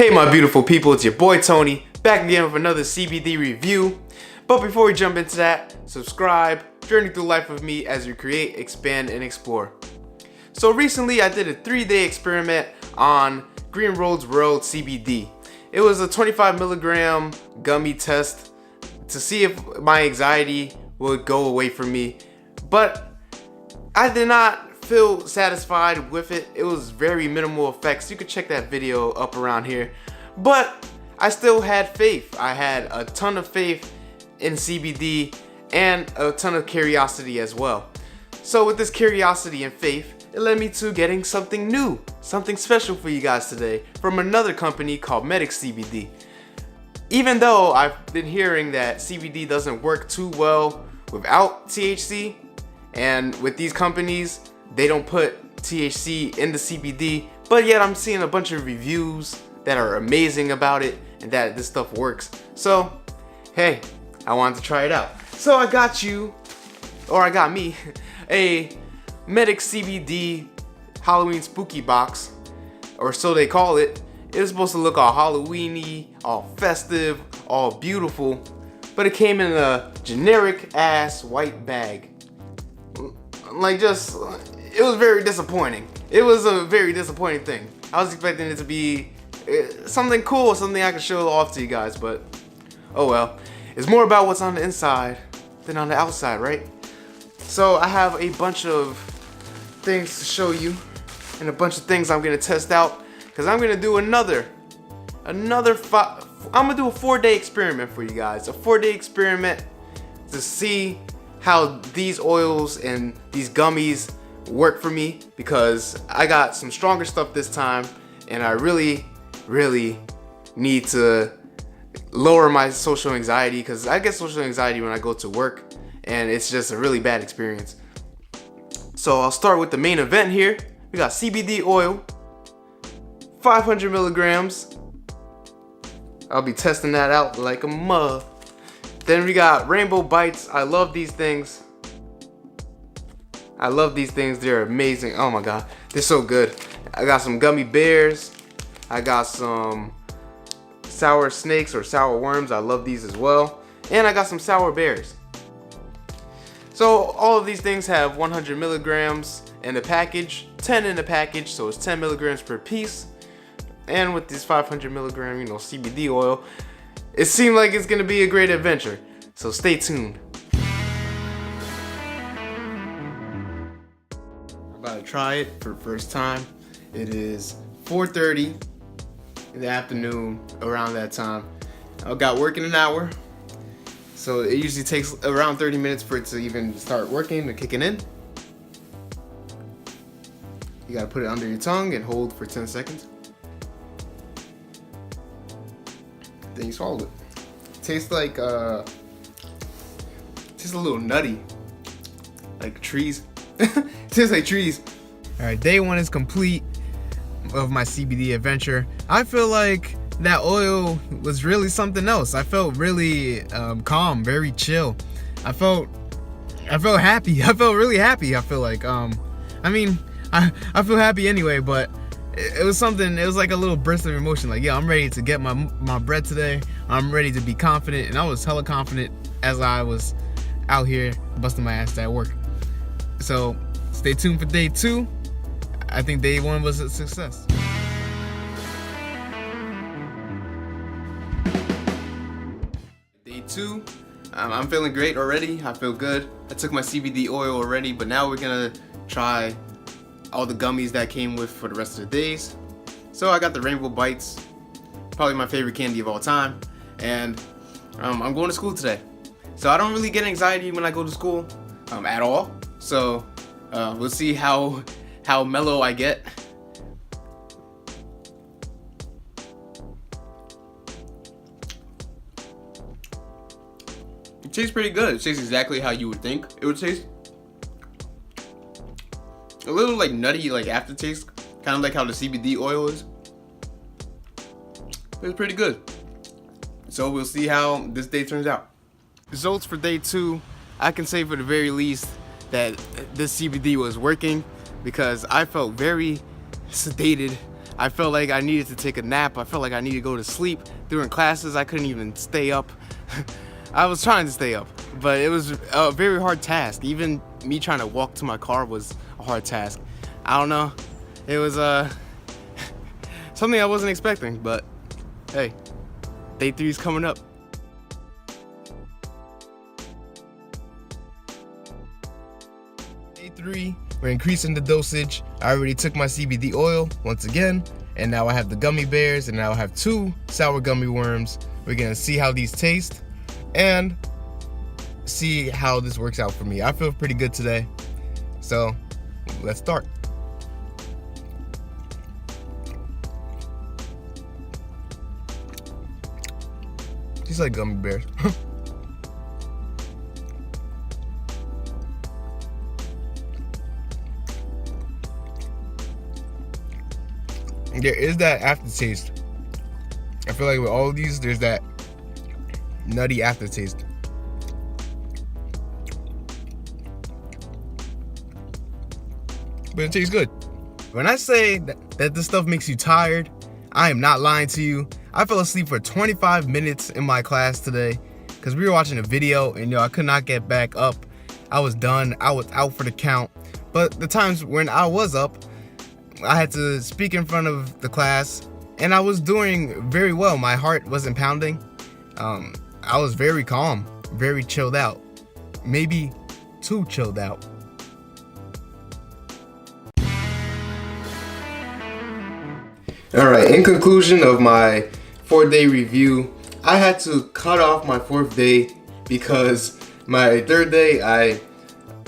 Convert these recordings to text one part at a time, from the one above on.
Hey my beautiful people, it's your boy Tony, back again with another CBD review. But before we jump into that, subscribe, journey through life with me as we create, expand, and explore. So recently I did a 3-day experiment on Green Road's World CBD. It was a 25 milligram gummy test to see if my anxiety would go away from me. But I did not feel satisfied with it. It was very minimal effects. You could check that video up around here. But I still had faith. I had a ton of faith in CBD and a ton of curiosity as well. So with this curiosity and faith, it led me to getting something new, something special for you guys today from another company called MedixCBD. Even though I've been hearing that CBD doesn't work too well without THC, and with these companies, they don't put THC in the CBD, but yet I'm seeing a bunch of reviews that are amazing about it and that this stuff works. So, hey, I wanted to try it out. So I got me, a MedixCBD Halloween spooky box, or so they call it. It's supposed to look all Halloween-y, all festive, all beautiful, but it came in a generic ass white bag. It was very disappointing. It was a very disappointing thing. I was expecting it to be something cool, something I could show off to you guys, but oh well. It's more about what's on the inside than on the outside, right? So I have a bunch of things to show you and a bunch of things I'm gonna test out, because I'm gonna do I'm gonna do a 4-day experiment for you guys. A 4-day experiment to see how these oils and these gummies work for me, because I got some stronger stuff this time and I really need to lower my social anxiety, because I get social anxiety when I go to work and it's just a really bad experience. So I'll start with the main event here. We got CBD oil, 500 milligrams. I'll be testing that out like a mug. Then we got Rainbow Bites. I love these things. They're amazing. Oh my god, they're so good. I got some gummy bears. I got some sour snakes or sour worms. I love these as well. And I got some sour bears. So all of these things have 100 milligrams in the package, 10 in the package, so it's 10 milligrams per piece. And with this 500 milligram, CBD oil, it seemed like it's gonna be a great adventure. So stay tuned. I'm about to try it for the first time. It is 4:30 in the afternoon, around that time. I got work in an hour, so it usually takes around 30 minutes for it to even start working and kicking in. You gotta put it under your tongue and hold for 10 seconds. Then you swallow it. Tastes like tastes a little nutty, like trees. Tastes like trees. All right, day 1 is complete of my CBD adventure. I feel like that oil was really something else. I felt really calm, very chill. I felt happy. I felt really happy. I feel like I feel happy anyway, but it was something. It was like a little burst of emotion. Like, yeah, I'm ready to get my bread today. I'm ready to be confident, and I was hella confident as I was out here busting my ass at work. So stay tuned for day 2. I think day 1 was a success. Day 2, I'm feeling great already. I feel good. I took my CBD oil already, but now we're gonna try all the gummies that came with for the rest of the days. So I got the Rainbow Bites, probably my favorite candy of all time, and I'm going to school today. So I don't really get anxiety when I go to school at all. So we'll see how mellow I get. It tastes pretty good. It tastes exactly how you would think it would taste. A little like nutty, like aftertaste, kind of like how the CBD oil is. It's pretty good. So we'll see how this day turns out. Results for day 2, I can say for the very least that this CBD was working, because I felt very sedated. I felt like I needed to take a nap. I felt like I needed to go to sleep. During classes, I couldn't even stay up. I was trying to stay up, but it was a very hard task. Even me trying to walk to my car was a hard task. I don't know. It was something I wasn't expecting, but hey, day 3 is coming up. Day 3, we're increasing the dosage. I already took my CBD oil once again, and now I have the gummy bears, and now I have 2 sour gummy worms. We're gonna see how these taste and see how this works out for me. I feel pretty good today, so let's start. Tastes like gummy bears. There is that aftertaste. I feel like with all of these, there's that nutty aftertaste. But it tastes good. When I say that this stuff makes you tired, I am not lying to you. I fell asleep for 25 minutes in my class today because we were watching a video and I could not get back up. I was done. I was out for the count. But the times when I was up, I had to speak in front of the class and I was doing very well. My heart wasn't pounding. I was very calm, very chilled out. Maybe too chilled out. Alright, in conclusion of my 4-day review, I had to cut off my 4th day because my 3rd day I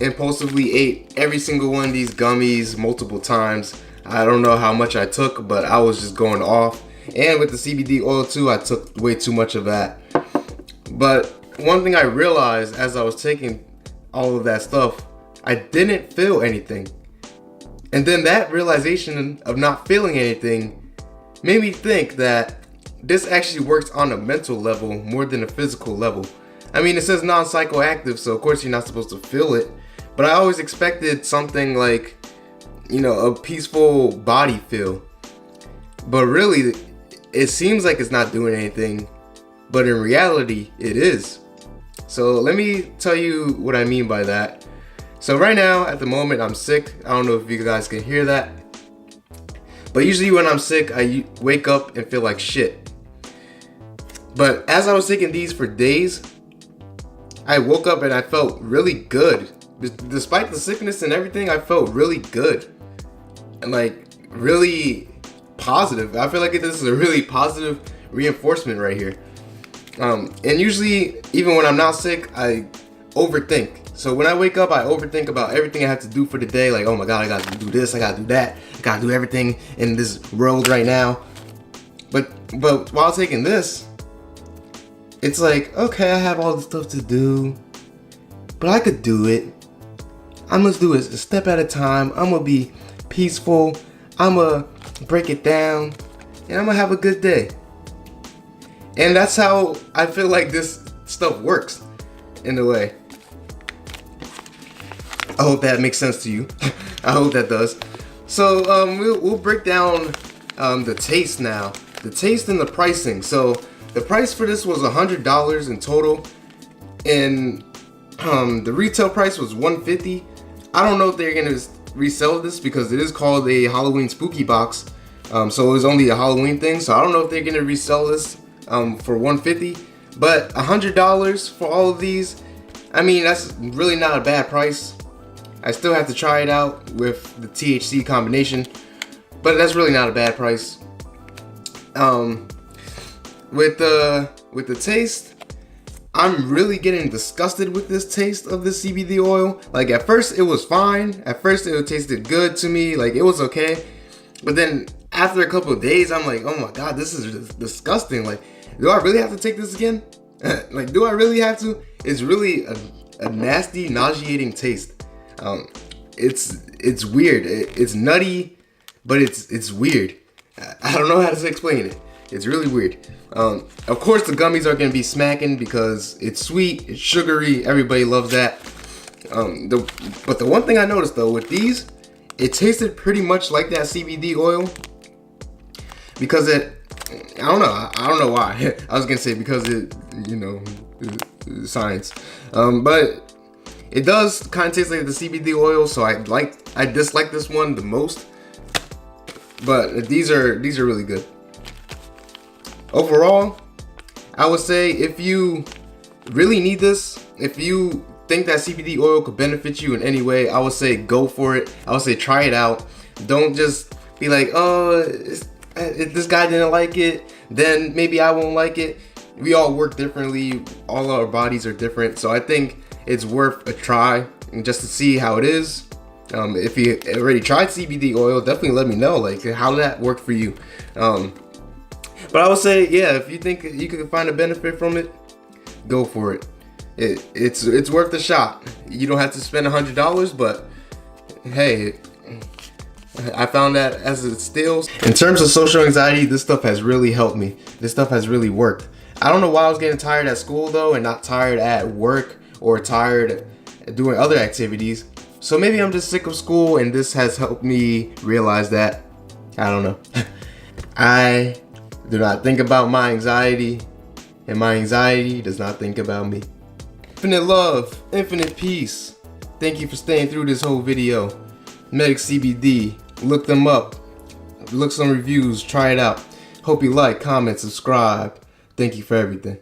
impulsively ate every single one of these gummies multiple times. I don't know how much I took, but I was just going off. And with the CBD oil too, I took way too much of that. But one thing I realized as I was taking all of that stuff, I didn't feel anything. And then that realization of not feeling anything made me think that this actually works on a mental level more than a physical level. I mean, it says non-psychoactive, so of course you're not supposed to feel it. But I always expected something like, a peaceful body feel. But really, it seems like it's not doing anything, but in reality, it is. So let me tell you what I mean by that. So right now, at the moment, I'm sick. I don't know if you guys can hear that. But usually when I'm sick, I wake up and feel like shit. But as I was taking these for days, I woke up and I felt really good. Despite the sickness and everything, I felt really good. And like really positive. I feel like this is a really positive reinforcement right here. And usually, even when I'm not sick, I overthink. So when I wake up, I overthink about everything I have to do for the day. Like, oh my God, I gotta do this, I gotta do that, I gotta do everything in this world right now. But while taking this, it's like, okay, I have all the stuff to do, but I could do it. I'm gonna do it a step at a time. I'm gonna be peaceful. I'm gonna break it down, and I'm gonna have a good day. And that's how I feel like this stuff works, in a way. I hope that makes sense to you. I hope that does. So we'll break down the taste now. The taste and the pricing. So the price for this was $100 in total, and the retail price was $150. I don't know if they're gonna resell this because it is called a Halloween spooky box. So it was only a Halloween thing. So I don't know if they're gonna resell this for $150. But $100 for all of these, I mean, that's really not a bad price. I still have to try it out with the THC combination, but that's really not a bad price. With the taste, I'm really getting disgusted with this taste of this CBD oil. Like at first it was fine. At first it tasted good to me. Like it was okay. But then after a couple of days, I'm like, oh my God, this is disgusting. Like, do I really have to take this again? Like, do I really have to? It's really a nasty, nauseating taste. It's weird. It's nutty, but it's weird. I don't know how to explain it. It's really weird. Of course, the gummies are gonna be smacking because it's sweet, it's sugary. Everybody loves that. But the one thing I noticed though with these, it tasted pretty much like that CBD oil. because I don't know why. I was gonna say because it, you know, science, but it does kind of taste like the CBD oil, so I dislike this one the most. But these are really good. Overall, I would say if you really need this, if you think that CBD oil could benefit you in any way, I would say go for it. I would say try it out. Don't just be like, oh, if this guy didn't like it, then maybe I won't like it. We all work differently. All our bodies are different. So I think it's worth a try just to see how it is. If you already tried CBD oil, definitely let me know, like, how did that work for you. But I would say, yeah, if you think you can find a benefit from it, go for it. It's worth a shot. You don't have to spend $100, but hey, I found that as it steals. In terms of social anxiety, this stuff has really helped me. This stuff has really worked. I don't know why I was getting tired at school though, and not tired at work or tired doing other activities. So maybe I'm just sick of school, and this has helped me realize that. I don't know. I do not think about my anxiety, and my anxiety does not think about me. Infinite love, infinite peace. Thank you for staying through this whole video. MedixCBD, look them up. Look some reviews, try it out. Hope you like, comment, subscribe. Thank you for everything.